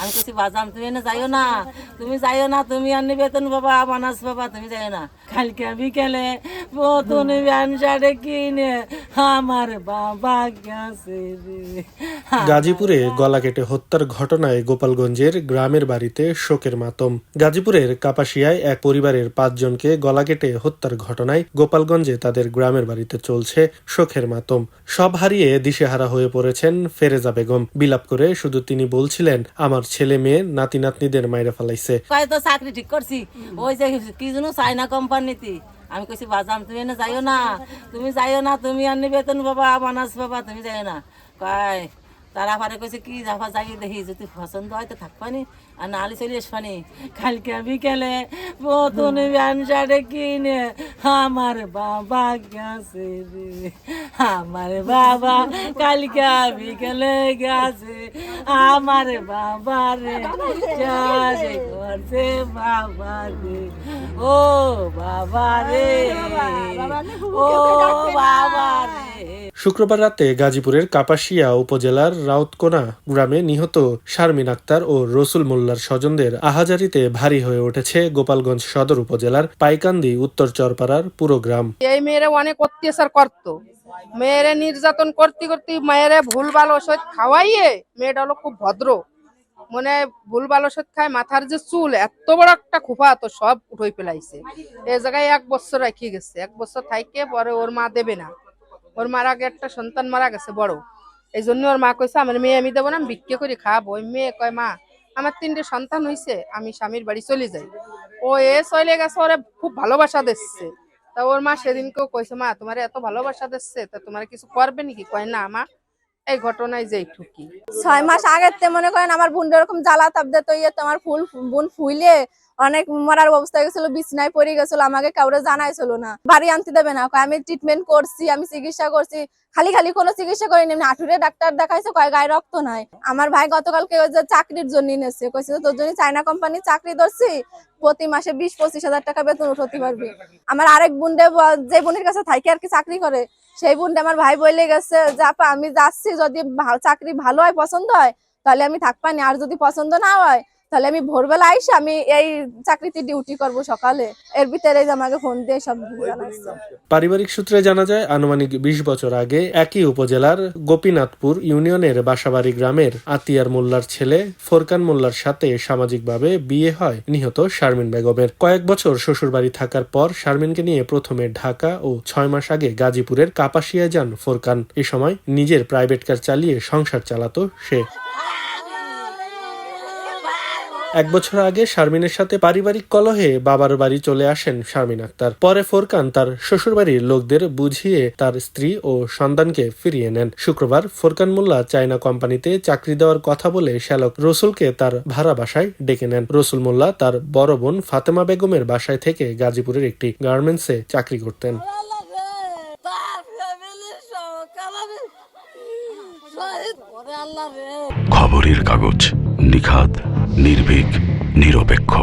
আমি কইছি বাজাম তুমি এনে যাইও না, তুমি যাইও না, তুমি আনি বেতন বাবা বানাস বাবা, তুমি যাইও না। কালকে বিকেলে নতুন প্যান্ট শার্ট কিনে আমার বাবা গেছে রে। গাজীপুরে গলা কেটে হত্যার ঘটনায় গোপালগঞ্জের গ্রামের বাড়িতে শোকের মাতম। গাজীপুরের কাপাসিয়ায় এক পরিবারের 5 জনকে গলা কেটে হত্যার ঘটনায় গোপালগঞ্জে তাদের গ্রামের বাড়িতে চলছে শোকের মাতম। সব হারিয়ে দিশেহারা হয়ে পড়েছেন ফেরেজা বেগম। বিলাপ করে শুধু তিনি বলছিলেন, আমার ছেলে মেয়ে নাতি নাতনিদের মাইরে ফেলাইছে। কয় তো চাকরি ঠিক করছি, ওই যে কি যেন চাইনা কোম্পানিতে। আমি কইছি বাজাম তুমি এনে যাইও না, তুমি যাইও না, তুমি আনি বেতন বাবা বানাস বাবা, তুমি যাইও না। কয় তারা পারে কইছে কি যাবা যাই দেখি যদি পছন্দ হয় তো থাকবানি, আর না হলে চলে আসবানি। কালকে বিকেলে নতুন প্যান্ট শার্ট কিনে আমার বাবা গেছে রে, আমার বাবা কালকে বিকেলে গেছে, আমার বাবা রে কাজে করছে বাবা রে, ও বাবা রে, ও বাবা রে। শুক্রবার রাতে গাজীপুরের কাপাসিয়া উপজেলার রাউতকোনা গ্রামে নিহত শারমিন আক্তার ও রসুল মোল্লার স্বজনদের আহাজারিতে ভারী হয়ে উঠেছে গোপালগঞ্জ সদর উপজেলার পাইকান্দি উত্তর চরপাড়ার পুরো গ্রাম। এই মেয়েরা অনেক অত্যাচার করতো, মেয়েরে নির্যাতন করতে করতে মেয়েরে ভুলভাল ওষুধ খাওয়াইয়ে মেয়েটা হলো খুব ভদ্র, মনে ভুলভাল ওষুধ খায়, মাথার যে চুল এত বড় একটা খোপা তো সব উঠে ফেলাইছে। এই জায়গায় 1 বছর রেখে গেছে, 1 বছর থাইকে পরে ওর মা দেবে না, ওর মার আগে একটা সন্তান মারা গেছে বড়, এই জন্য ওর মা কইছে আমার মেয়ে আমি দেবো না, আমি বিক্রি করে খাবো। ওই মেয়ে কয় মা আমার 3টে সন্তান হয়েছে, আমি স্বামীর বাড়ি চলে যাই। ও চলে গেছে, ওরে খুব ভালোবাসা দিচ্ছে। তা ওর মা সেদিনকেও কইছে মা তোমার এত ভালোবাসা দিচ্ছে, তা তোমার কিছু করবে নাকি? কয় না মা, এই ঘটনায় যেই ঠুকি 6 মাস আগের তে মনে করেন আমার বোন এরকম জ্বালা তাপ দিত, তোমার বোন ফুইলে অনেক মরার অবস্থা গেছিল, বিছনায় পড়ে গেছিল, আমাকে কাউরে জানাইছিল না, বাড়ি আনতে দেবে না। আমি ট্রিটমেন্ট করছি, আমি চিকিৎসা করছি, খালি খালি কোনো চিকিৎসা করিনি, হাঁটুরে ডাক্তার দেখাইছে, কয় গায়ে রক্ত নাই। আমার ভাই গতকালকে ওই যে চাকরির জন্য নেছে, কইছে তোর জন্য চায়না কোম্পানি চাকরি ধরছি, প্রতি মাসে 20-25 হাজার টাকা বেতন উঠাতে পারবি। আমার আরেক বোনডে যে বোনের কাছে থাকি আর কি চাকরি করে, সেই বোনটা আমার ভাই বলে গেছে যে আপা আমি যাচ্ছি, যদি চাকরি ভালো হয় পছন্দ হয় তাহলে আমি থাকবানি, আর যদি পছন্দ না হয় তাহলে আমি ভোরবেলা আইসা আমি এই চাকরিতে ডিউটি করব সকালে। এর ভিতরে আমাকে ফোন দিয়ে সব জানাইছে। পারিবারিক সূত্রে জানা যায় আনুমানিক 20 বছর আগে একই উপজেলার গোপীনাথপুর ইউনিয়নের বাসাবাড়ি গ্রামের আতিয়ার মোল্লার ছেলে ফোরকান মোল্লার সাথে সামাজিকভাবে বিয়ে হয় নিহত শারমিন বেগমের। কয়েক বছর শ্বশুরবাড়ি থাকার পর শারমিনকে নিয়ে প্রথমে ঢাকা ও 6 মাস আগে গাজীপুরের কাপাসিয়ায় যান ফোরকান। এ সময় নিজের প্রাইভেট কার চালিয়ে সংসার চালাতো সে। 1 বছর আগে শারমিনের সাথে পারিবারিক কলহে বাবার বাড়ি চলে আসেন শারমিন আক্তার। পরে ফোরকান তার শ্বশুরবাড়ির লোকদের বুঝিয়ে তার স্ত্রী ও সন্তানকে ফিরিয়ে নেন। শুক্রবার ফোরকান মোল্লা চায়না কোম্পানিতে চাকরি দেওয়ার কথা বলে শ্যালক রসুলকে তার ভাড়া বাসায় ডেকে নেন। রসুল মোল্লা তার বড় বোন ফাতেমা বেগমের বাসায় থেকে গাজীপুরের একটি গার্মেন্টসে চাকরি করতেন। খবরের কাগজ, নিখাত, নির্ভীক, নিরপেক্ষ।